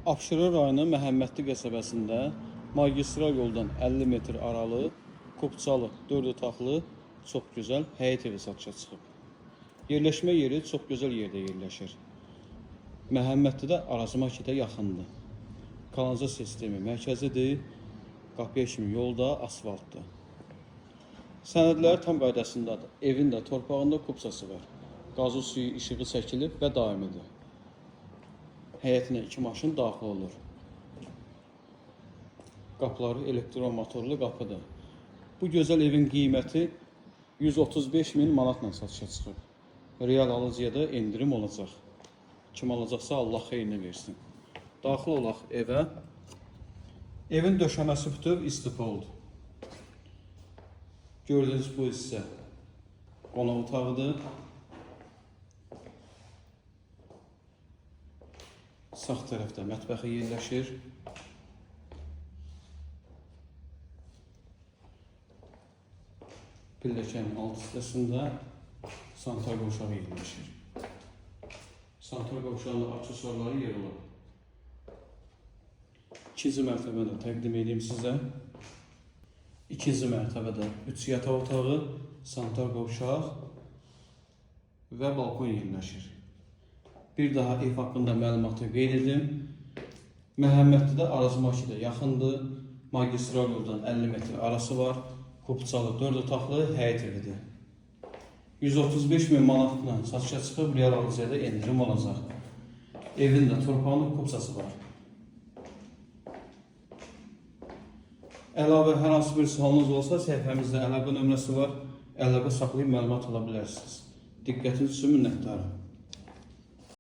Abşeron rayonu Məhəmmədli qəsəbəsində magistral yoldan 50 metr aralı, Qubçalı, 4 otaqlı, çox gözəl həyət evi satışa çıxıb. Yerləşmə yeri çox gözəl yerdə yerləşir. Məhəmmədlidə Araz marketə yaxındır. Kanalizasiya sistemi mərkəzidir. Qapıya kimi yolda, asfaltdır. Sənədləri tam qaydasındadır. Evin də torpağında kubçası var. Qazı suyu işığı çəkilib və daimidir. Həyətinə 2 maşın daxil olur. Qapıları elektron motorlu qapıdır. Bu gözəl evin qiyməti 135 min manatla satışa çıxıb. Real alıcıya da endirim olacaq. Kim alacaqsa Allah xeyrini versin. Daxil olaq evə. Evin döşəməsi bütöv istipoldur. Gördüyünüz bu hissə qonaq otağıdır. Sağ tərəfdə mətbəxi yerləşir. Pilləkənin alt hissəsində sanitar qovşağı yerləşir. Sanitar qovşağında aksesuarları yer olur. İkinci mərtəbədə təqdim edeyim sizə. İkinci mərtəbədə 3 yataq otağı, sanitar qovşaq və balkon yerləşir. Bir daha ev haqqında məlumatı qeyd edim. Məhəmmədlidə Araz marketə yaxındır. Magistral yoldan 50 metr arası var. Qubçalı 4 otaqlı həyət evidir. 135 min manatla satışa çıxıb, real alıcıya da endirim olacaq. Evin də torpağının qubçası var. Əlavə hər hansı bir sualınız olsa, səhifəmizdə əlaqə nömrəsi var. Əlaqə saxlayıb məlumat ala bilərsiniz. Diqqətiniz üçün minnətdarım.